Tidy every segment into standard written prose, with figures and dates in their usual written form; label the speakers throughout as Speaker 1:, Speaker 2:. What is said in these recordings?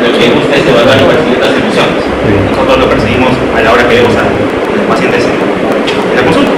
Speaker 1: lo que busca es evaluar y percibir las emociones. Nosotros lo percibimos a la hora que vemos a los pacientes en la consulta.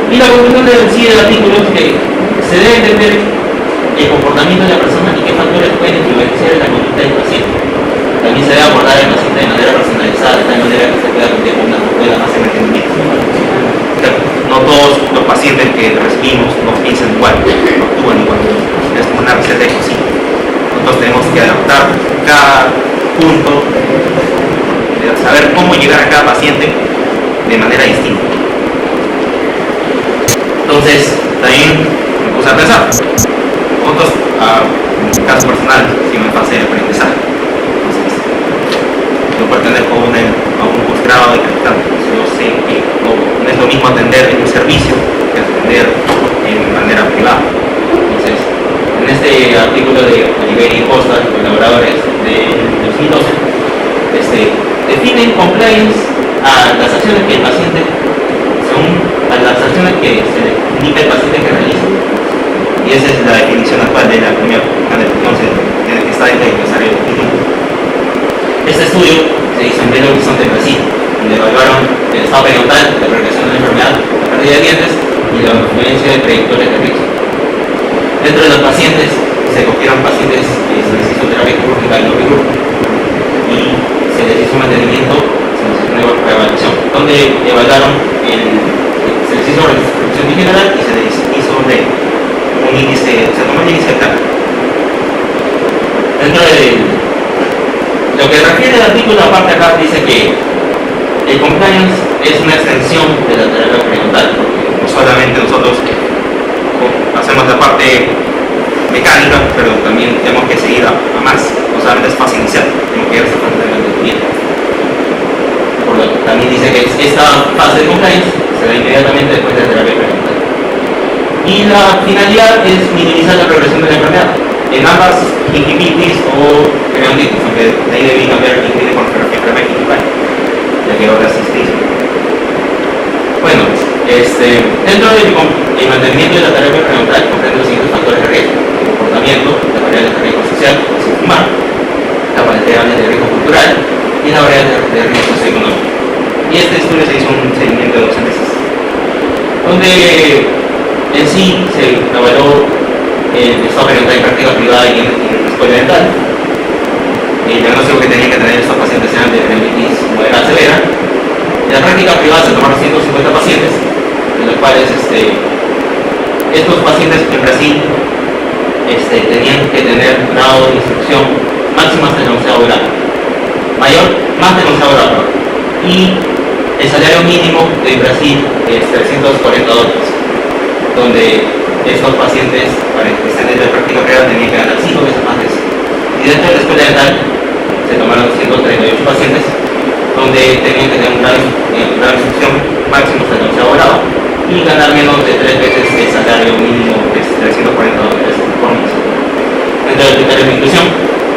Speaker 1: Y la conclusión del artículo es que se debe entender el comportamiento de la persona y qué factores pueden influenciar en la conducta del paciente. También se debe abordar al paciente de manera personalizada, de tal manera que se pueda cumplir con una conducta más en entendimiento. No todos los pacientes que recibimos nos piensan igual, no actúan igual. Es como una receta de cocina. Nosotros tenemos que adaptar cada punto, saber cómo llegar a cada paciente de manera distinta. Entonces, también me puse a pensar, nosotros, en mi caso personal, estoy en fase de aprendizaje. Entonces, yo pertenezco a un posgrado de calificante. Yo sé que no es lo mismo atender en un servicio que atender en manera privada. Entonces, en este artículo de Oliveri y Costa, colaboradores del 2012, definen compliance a las acciones que el paciente, según a las acciones que se le indica el paciente que realiza. Y esa es la definición actual de la primera entonces que está dentro del necesario. Este estudio se hizo en Belo Horizonte, Brasil, donde evaluaron el estado periotal, la progresión de la enfermedad, la pérdida de dientes y la influencia de predictores de riesgo. Dentro de los pacientes se cogieron pacientes que se les hizo terapia quirúrgica y no quirúrgica, y se les hizo mantenimiento, se les hizo una evaluación, donde evaluaron se les hizo restricción general y se les hizo un índice, se tomó el índice de TAC. Dentro de lo que refiere el artículo, aparte acá dice que el compliance es una extensión de la terapia periodontal, porque no solamente nosotros hacemos la parte mecánica, pero también tenemos que seguir a más, no solamente es fase inicial, tenemos que ir a esa parte de mantenimiento. Por lo que también dice que esta fase de compliance se da inmediatamente después de la terapia periodontal. Y la finalidad es minimizar la progresión de la enfermedad. En ambas gingivitis o periodontitis, aunque de ahí debí cambiar el gingivitis por enfermedad gingival, ya que ahora asistís. Bueno, dentro del mantenimiento de la terapia periodontal comprende los siguientes factores de riesgo: el comportamiento, la variable de riesgo social, sin fumar, la variable de riesgo cultural y la variable de riesgo socioeconómico. Y este estudio se hizo un seguimiento de 12 meses, donde en sí se evaluó el estado periodontal en práctica privada y en la escuela dental. El diagnóstico que tenían que tener estos pacientes eran de periodontitis moderada severa. En la práctica privada se tomaron 150 pacientes, de los cuales estos pacientes en Brasil tenían que tener grado de instrucción máximo hasta el 11º grado, mayor más del 11º grado, y el salario mínimo de Brasil es $340, donde estos pacientes, para que estén en la práctica privada, tenían que ganar 5 veces más de eso. Y dentro de la escuela dental se tomaron 138 pacientes, donde tenían que tener un grado de instrucción máximo hasta el 11º grado y ganar menos de 3 veces el salario mínimo, que es $340 por mes. Dentro del criterio de inclusión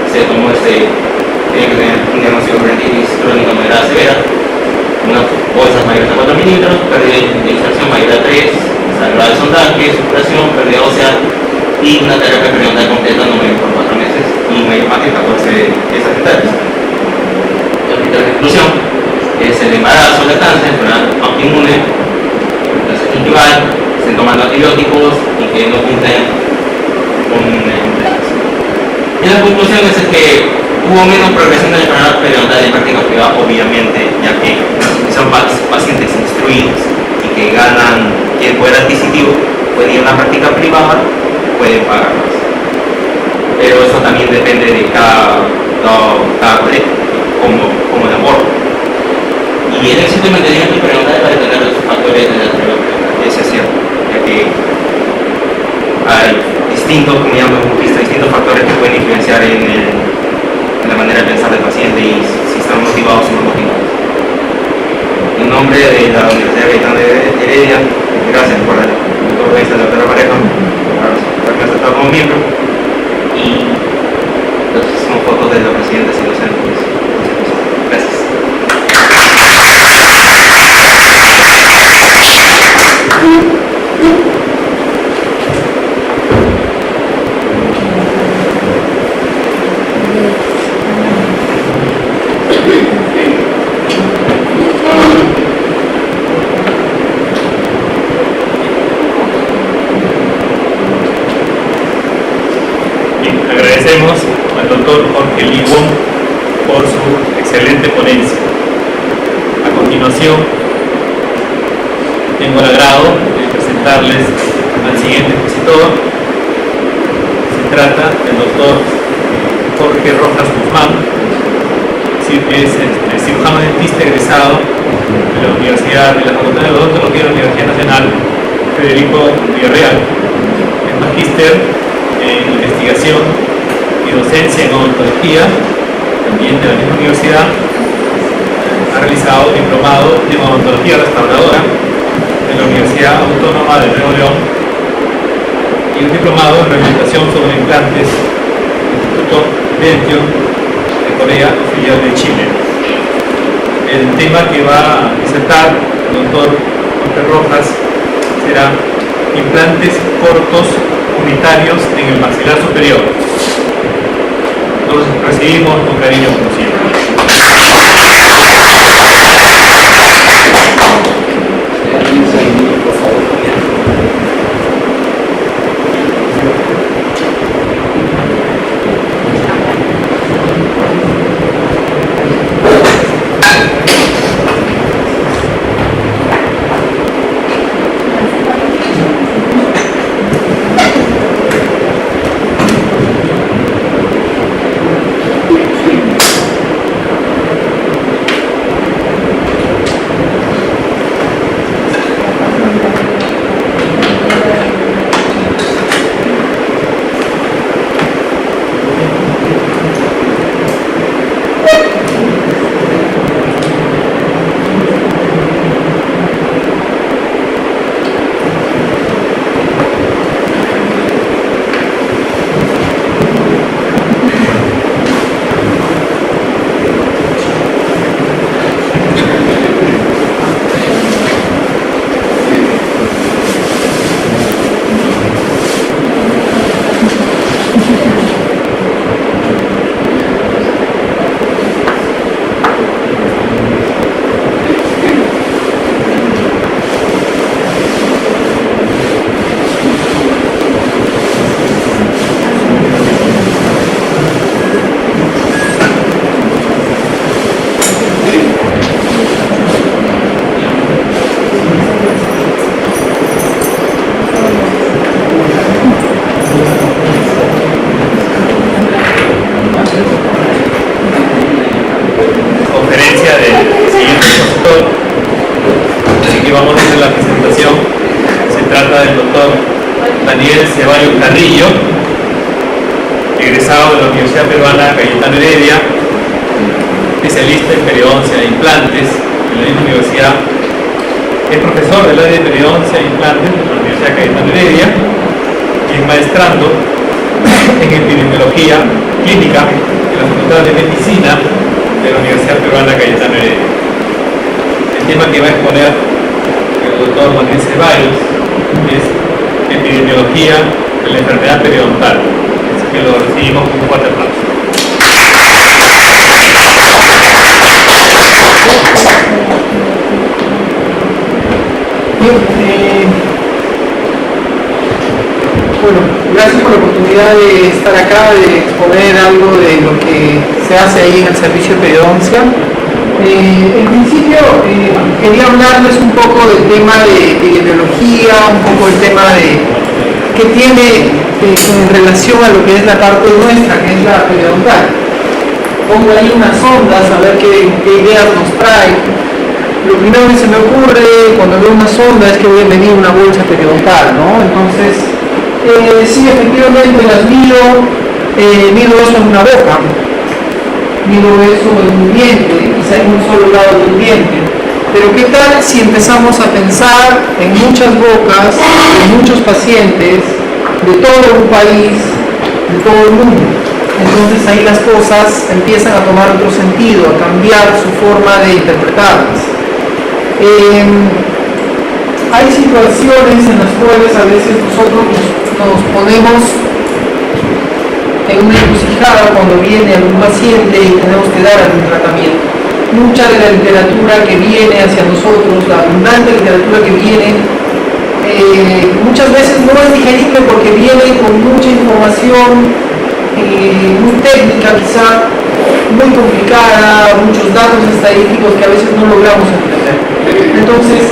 Speaker 1: se tomó tenía que tener un diagnóstico de periodontitis crónica moderada severa, unas bolsas mayores a 4 milímetros, pérdida de inserción mayor a 3, grado de sondaje, supuración, pérdida ósea y una terapia periodontal completa no mayor por 4 meses y mayor más de 14 hectáreas. El criterio de inclusión es el embarazo, lactancia, enfermedad autoinmune, enfermedad gingival, estén tomando antibióticos y que no cumplen con enfermedades. Y la conclusión es que hubo menos progresión de la enfermedad periodontal en práctica privada, obviamente, ya que son pacientes instruidos y que tienen poder adquisitivo, pueden ir a una práctica privada, pueden pagar más. Pero eso también depende de cada colegio, como el aborto. Y el éxito de mantenimiento periodontal va a depender de los factores de la terapia periodontal. Eso es cierto, ya que hay distintos factores que pueden influenciar en la manera de pensar del paciente y si están motivados o no motivados. En nombre de la Universidad Cayetano Heredia, gracias por la organización de la doctora Pareja, por haberme aceptado como miembro, y entonces son fotos de los presidentes y docentes. Gracias.
Speaker 2: al doctor Jorge Lee Wong por su excelente ponencia. A continuación, tengo el agrado de presentarles al siguiente expositor. Se trata del doctor Jorge Rojas Guzmán, es cirujano dentista egresado de la Universidad de la Facultad de Odontología de la Universidad Nacional Federico Villarreal. Es magíster en investigación y docencia en odontología, también de la misma universidad. Ha realizado diplomado en odontología restauradora en la Universidad Autónoma de Nuevo León y un diplomado en rehabilitación sobre implantes del Instituto Dentium de Corea, filial de Chile. El tema que va a presentar el doctor Jorge Rojas será implantes cortos unitarios en el maxilar superior. Los recibimos con cariño como siempre. Egresado de la Universidad Peruana Cayetano Heredia, especialista en periodoncia de implantes en la misma universidad. Es profesor del área de periodoncia e implantes de la Universidad Cayetano Heredia y es maestrando en epidemiología clínica de la Facultad de Medicina de la Universidad Peruana Cayetano Heredia. El tema que va a exponer el doctor Manuel Ceballos es epidemiología de la enfermedad periodontal. Así que lo recibimos con un fuerte aplauso.
Speaker 3: Bueno, gracias por la oportunidad de estar acá, de exponer algo de lo que se hace ahí en el servicio de periodoncia. En principio quería hablarles un poco del tema de epidemiología, un poco el tema de que tiene en relación a lo que es la parte nuestra, que es la periodontal. Pongo ahí unas ondas a ver qué ideas nos trae. Lo primero que se me ocurre cuando veo una sonda es que voy a medir una bolsa periodontal, ¿no? Entonces, sí, efectivamente las mido eso en una boca, mido eso en un diente, quizá en un solo lado de un diente. Pero ¿qué tal si empezamos a pensar en muchas bocas, en muchos pacientes de todo un país, de todo el mundo? Entonces ahí las cosas empiezan a tomar otro sentido, a cambiar su forma de interpretarlas. Hay situaciones en las cuales a veces nosotros nos ponemos en una encrucijada cuando viene algún paciente y tenemos que dar algún tratamiento. Mucha de la literatura que viene hacia nosotros, la abundante literatura que viene, muchas veces no es digerible porque viene con mucha información muy técnica quizá, muy complicada, muchos datos estadísticos que a veces no logramos entender. Entonces,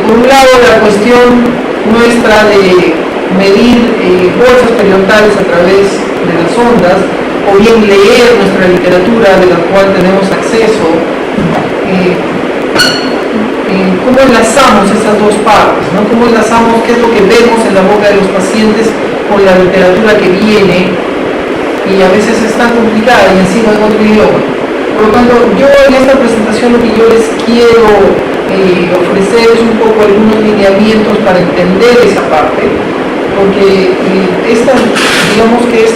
Speaker 3: por un lado, la cuestión nuestra de medir bolsas periodontales a través de las ondas, o bien leer nuestra literatura de la cual tenemos acceso, cómo enlazamos esas dos partes, ¿no? Cómo enlazamos qué es lo que vemos en la boca de los pacientes con la literatura que viene, y a veces es tan complicada y encima en otro idioma. Por lo tanto, yo en esta presentación lo que yo les quiero ofrecer es un poco algunos lineamientos para entender esa parte, porque digamos que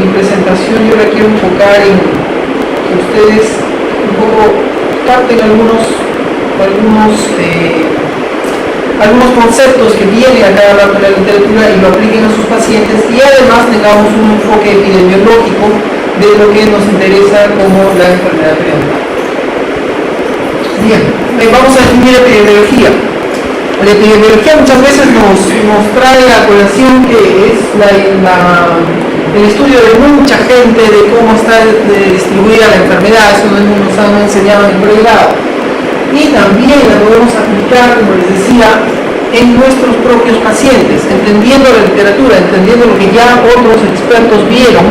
Speaker 3: mi presentación yo la quiero enfocar en que ustedes un poco capten algunos conceptos que vienen a cada rato de la literatura y lo apliquen a sus pacientes, y además tengamos un enfoque epidemiológico de lo que nos interesa como la enfermedad periodontal. Bien, vamos a definir epidemiología. La epidemiología muchas veces nos trae a colación que es el estudio de mucha gente de cómo está distribuida la enfermedad. Eso nos han enseñado en el pregrado. Y también la podemos aplicar, como les decía, en nuestros propios pacientes, entendiendo la literatura, entendiendo lo que ya otros expertos vieron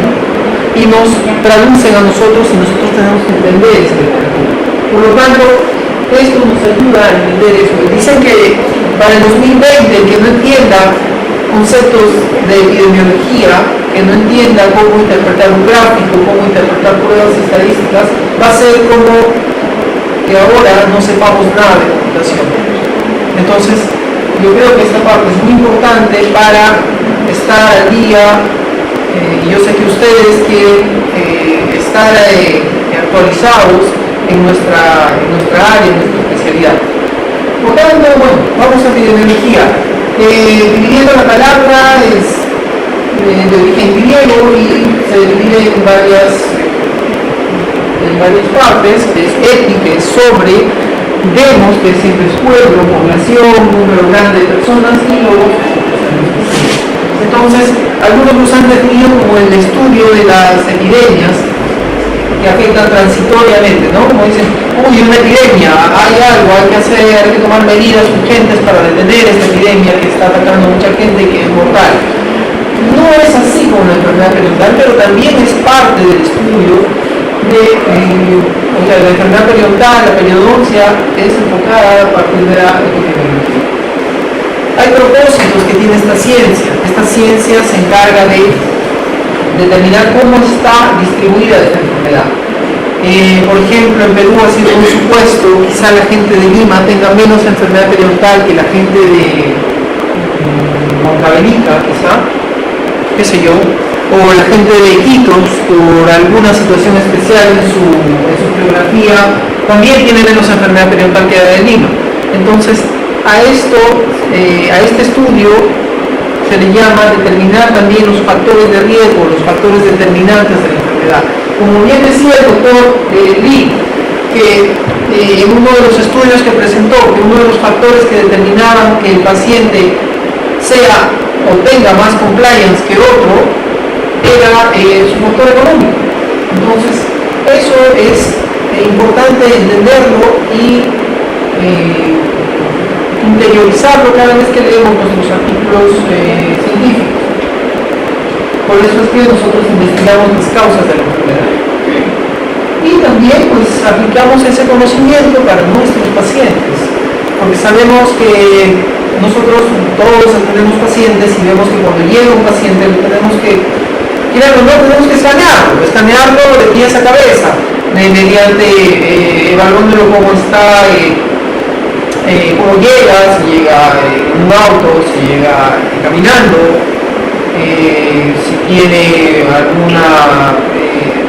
Speaker 3: y nos traducen a nosotros, y nosotros tenemos que entender esa literatura. Por lo tanto, esto nos ayuda a entender eso. Dicen que para el 2020 el que no entienda conceptos de epidemiología, que no entienda cómo interpretar un gráfico, cómo interpretar pruebas estadísticas, va a ser como que ahora no sepamos nada de computación. Entonces, yo creo que esta parte es muy importante para estar al día, y yo sé que ustedes quieren estar actualizados en nuestra área, en nuestra especialidad. Por tanto, bueno, vamos a epidemiología. Dividiendo la palabra es de origen griego y se divide en varias partes. Es ética, es sobre, demos, que siempre es pueblo, población, número grande de personas, y logos. Entonces, algunos los han definido como el estudio de las epidemias que afectan transitoriamente, ¿no? Como dicen, uy, una epidemia, hay algo, hay que hacer, hay que tomar medidas urgentes para detener esta epidemia que está atacando a mucha gente y que es mortal. No es así con la enfermedad periodontal, pero también es parte del estudio de la enfermedad periodontal. La periodoncia es enfocada a partir de la epidemiología. Hay propósitos que tiene esta ciencia. Esta ciencia se encarga de determinar cómo está distribuida esta enfermedad. Por ejemplo, en Perú ha sido un supuesto, quizá la gente de Lima tenga menos enfermedad periodontal que la gente de Moncabenica, quizá, qué sé yo, o la gente de Iquitos, por alguna situación especial en su geografía, también tiene menos enfermedad periodontal que la de Lima. Entonces, a este estudio se le llama determinar también los factores de riesgo, los factores determinantes de la enfermedad. Como bien decía el doctor Lee, que en uno de los estudios que presentó, que uno de los factores que determinaban que el paciente sea o tenga más compliance que otro, era su factor económico. Entonces, eso es importante entenderlo y interiorizarlo cada vez que leemos nuestros artículos científicos. Por eso es que nosotros investigamos las causas de la enfermedad. Y también pues aplicamos ese conocimiento para nuestros pacientes, porque sabemos que nosotros todos atendemos pacientes y vemos que cuando llega un paciente lo tenemos que, tenemos que escanearlo de pies a cabeza, mediante evaluándolo cómo está, cómo llega, si llega en un auto, si llega caminando, si tiene alguna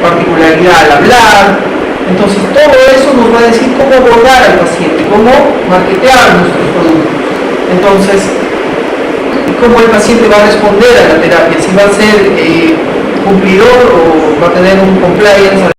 Speaker 3: particularidad al hablar. Entonces todo eso nos va a decir cómo abordar al paciente, cómo marketear nuestros productos. Entonces, cómo el paciente va a responder a la terapia, si va a ser cumplidor o va a tener un compliance